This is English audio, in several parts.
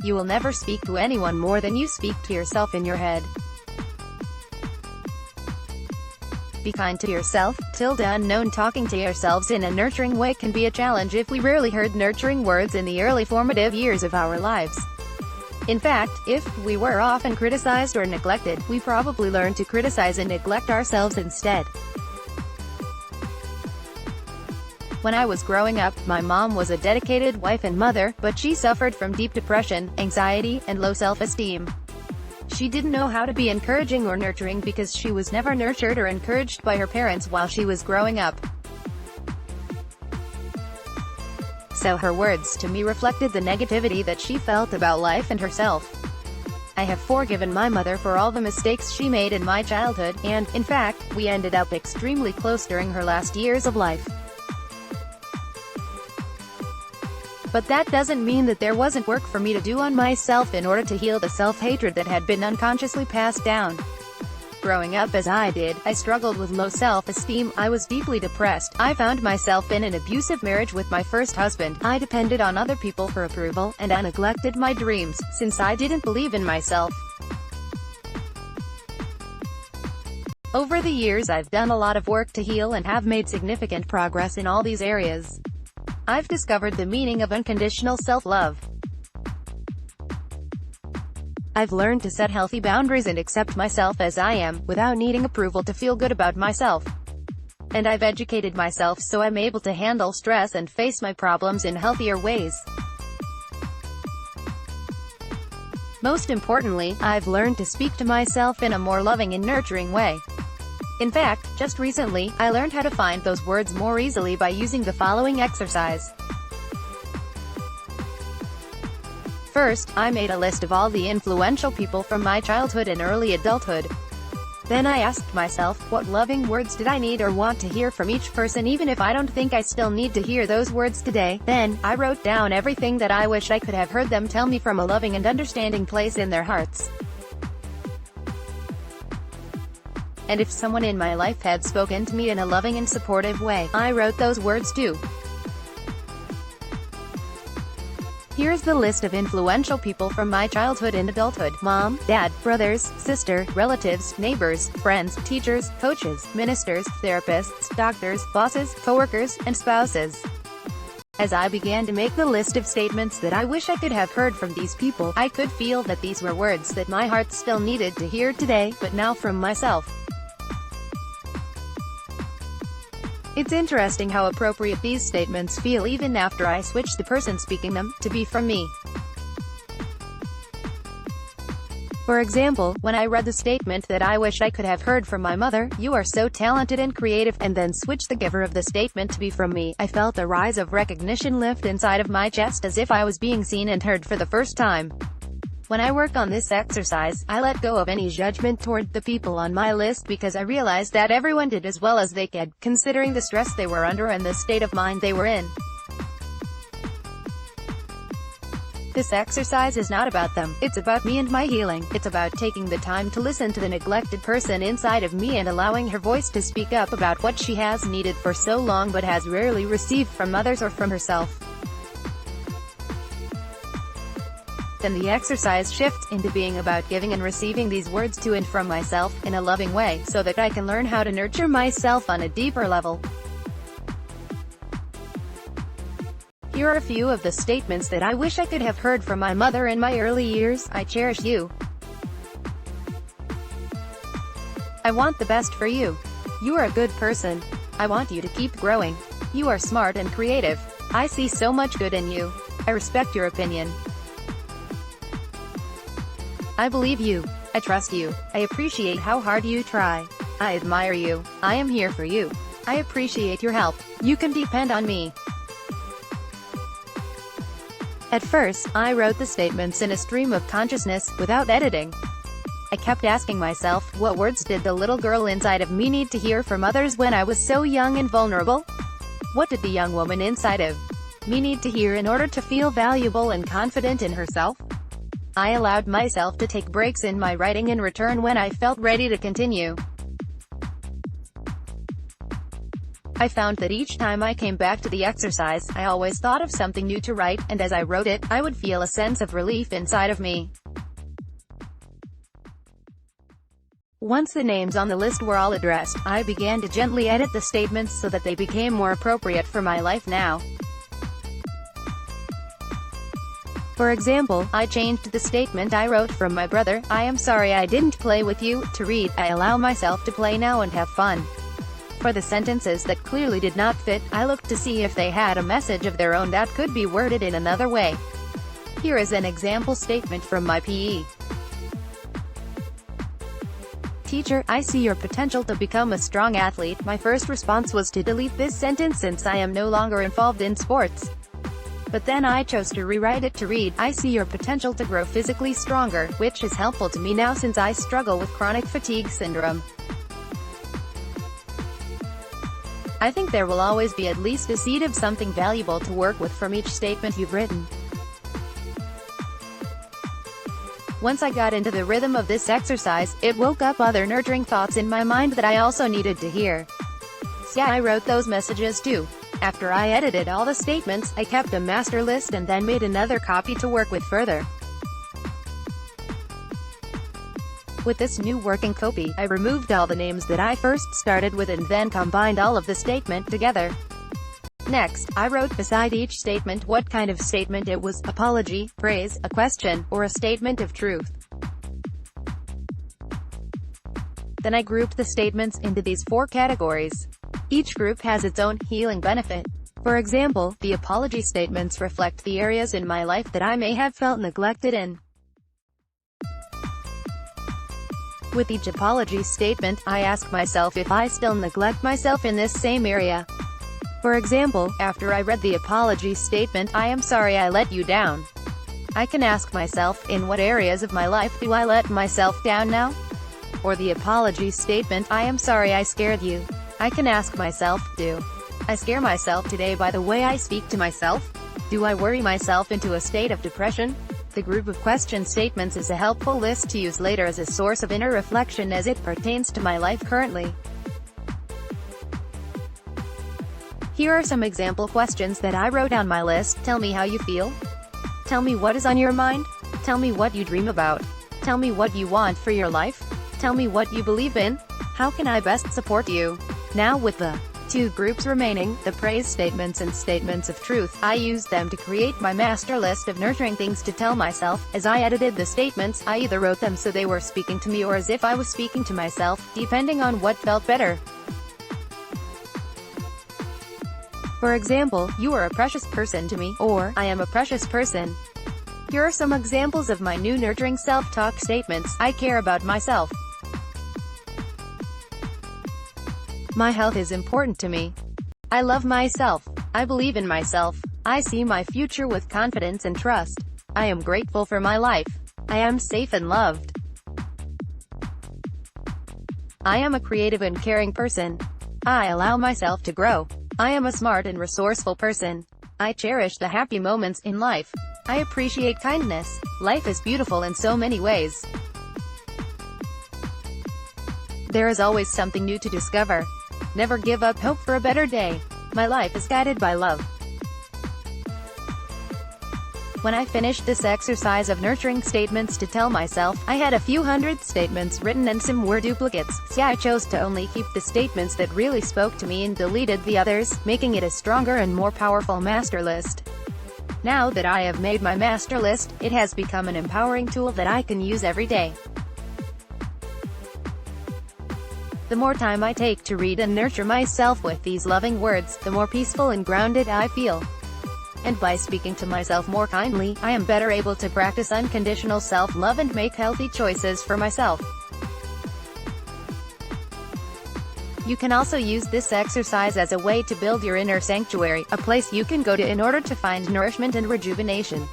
You will never speak to anyone more than you speak to yourself in your head. Be kind to yourself. Unknown. Talking to yourselves in a nurturing way can be a challenge if we rarely heard nurturing words in the early formative years of our lives. In fact, if we were often criticized or neglected, we probably learned to criticize and neglect ourselves instead. When I was growing up, my mom was a dedicated wife and mother, but she suffered from deep depression, anxiety, and low self-esteem. She didn't know how to be encouraging or nurturing because she was never nurtured or encouraged by her parents while she was growing up. So her words to me reflected the negativity that she felt about life and herself. I have forgiven my mother for all the mistakes she made in my childhood, and, in fact, we ended up extremely close during her last years of life. But that doesn't mean that there wasn't work for me to do on myself in order to heal the self-hatred that had been unconsciously passed down. Growing up as I did, I struggled with low self-esteem, I was deeply depressed, I found myself in an abusive marriage with my first husband, I depended on other people for approval, and I neglected my dreams, since I didn't believe in myself. Over the years I've done a lot of work to heal and have made significant progress in all these areas. I've discovered the meaning of unconditional self-love. I've learned to set healthy boundaries and accept myself as I am, without needing approval to feel good about myself. And I've educated myself so I'm able to handle stress and face my problems in healthier ways. Most importantly, I've learned to speak to myself in a more loving and nurturing way. In fact, just recently, I learned how to find those words more easily by using the following exercise. First, I made a list of all the influential people from my childhood and early adulthood. Then I asked myself, what loving words did I need or want to hear from each person even if I don't think I still need to hear those words today? Then, I wrote down everything that I wish I could have heard them tell me from a loving and understanding place in their hearts. And if someone in my life had spoken to me in a loving and supportive way, I wrote those words too. Here's the list of influential people from my childhood and adulthood: mom, dad, brothers, sister, relatives, neighbors, friends, teachers, coaches, ministers, therapists, doctors, bosses, coworkers, and spouses. As I began to make the list of statements that I wish I could have heard from these people, I could feel that these were words that my heart still needed to hear today, but now from myself. It's interesting how appropriate these statements feel even after I switch the person speaking them to be from me. For example, when I read the statement that I wish I could have heard from my mother, "You are so talented and creative," and then switched the giver of the statement to be from me, I felt a rise of recognition lift inside of my chest as if I was being seen and heard for the first time. When I work on this exercise, I let go of any judgment toward the people on my list because I realized that everyone did as well as they could, considering the stress they were under and the state of mind they were in. This exercise is not about them, it's about me and my healing. It's about taking the time to listen to the neglected person inside of me and allowing her voice to speak up about what she has needed for so long but has rarely received from others or from herself. Then the exercise shifts into being about giving and receiving these words to and from myself, in a loving way, so that I can learn how to nurture myself on a deeper level. Here are a few of the statements that I wish I could have heard from my mother in my early years. I cherish you. I want the best for you. You are a good person. I want you to keep growing. You are smart and creative. I see so much good in you. I respect your opinion. I believe you. I trust you. I appreciate how hard you try. I admire you. I am here for you. I appreciate your help. You can depend on me. At first, I wrote the statements in a stream of consciousness, without editing. I kept asking myself, what words did the little girl inside of me need to hear from others when I was so young and vulnerable? What did the young woman inside of me need to hear in order to feel valuable and confident in herself? I allowed myself to take breaks in my writing in return when I felt ready to continue. I found that each time I came back to the exercise, I always thought of something new to write, and as I wrote it, I would feel a sense of relief inside of me. Once the names on the list were all addressed, I began to gently edit the statements so that they became more appropriate for my life now. For example, I changed the statement I wrote from my brother, "I am sorry I didn't play with you," to read, "I allow myself to play now and have fun." For the sentences that clearly did not fit, I looked to see if they had a message of their own that could be worded in another way. Here is an example statement from my PE. "Teacher, I see your potential to become a strong athlete." My first response was to delete this sentence since I am no longer involved in sports. But then I chose to rewrite it to read, "I see your potential to grow physically stronger," which is helpful to me now since I struggle with chronic fatigue syndrome. I think there will always be at least a seed of something valuable to work with from each statement you've written. Once I got into the rhythm of this exercise, it woke up other nurturing thoughts in my mind that I also needed to hear. So yeah, I wrote those messages too. After I edited all the statements, I kept a master list and then made another copy to work with further. With this new working copy, I removed all the names that I first started with and then combined all of the statement together. Next, I wrote beside each statement what kind of statement it was: apology, praise, a question, or a statement of truth. Then I grouped the statements into these 4 categories. Each group has its own healing benefit. For example, the apology statements reflect the areas in my life that I may have felt neglected in. With each apology statement, I ask myself if I still neglect myself in this same area. For example, after I read the apology statement, "I am sorry I let you down," I can ask myself, in what areas of my life do I let myself down now? Or the apology statement, "I am sorry I scared you," I can ask myself, do I scare myself today by the way I speak to myself? Do I worry myself into a state of depression? The group of question statements is a helpful list to use later as a source of inner reflection as it pertains to my life currently. Here are some example questions that I wrote on my list. Tell me how you feel. Tell me what is on your mind. Tell me what you dream about. Tell me what you want for your life. Tell me what you believe in. How can I best support you? Now with the 2 groups remaining, the praise statements and statements of truth, I used them to create my master list of nurturing things to tell myself. As I edited the statements, I either wrote them so they were speaking to me or as if I was speaking to myself, depending on what felt better. For example, "You are a precious person to me," or "I am a precious person." Here are some examples of my new nurturing self-talk statements. I care about myself. My health is important to me. I love myself. I believe in myself. I see my future with confidence and trust. I am grateful for my life. I am safe and loved. I am a creative and caring person. I allow myself to grow. I am a smart and resourceful person. I cherish the happy moments in life. I appreciate kindness. Life is beautiful in so many ways. There is always something new to discover. Never give up hope for a better day. My life is guided by love. When I finished this exercise of nurturing statements to tell myself, I had a few hundred statements written and some were duplicates, so I chose to only keep the statements that really spoke to me and deleted the others, making it a stronger and more powerful master list. Now that I have made my master list, it has become an empowering tool that I can use every day. The more time I take to read and nurture myself with these loving words, the more peaceful and grounded I feel. And by speaking to myself more kindly, I am better able to practice unconditional self-love and make healthy choices for myself. You can also use this exercise as a way to build your inner sanctuary, a place you can go to in order to find nourishment and rejuvenation.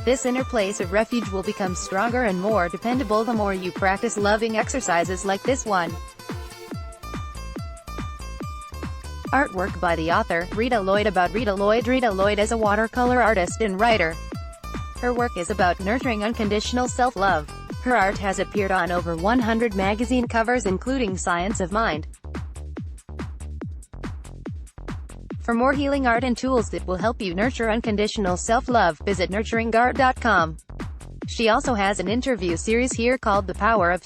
This inner place of refuge will become stronger and more dependable the more you practice loving exercises like this one. Artwork by the author, Rita Lloyd. About Rita Lloyd. Rita Lloyd is a watercolor artist and writer. Her work is about nurturing unconditional self-love. Her art has appeared on over 100 magazine covers including Science of Mind. For more healing art and tools that will help you nurture unconditional self-love, visit nurturingart.com. She also has an interview series here called The Power of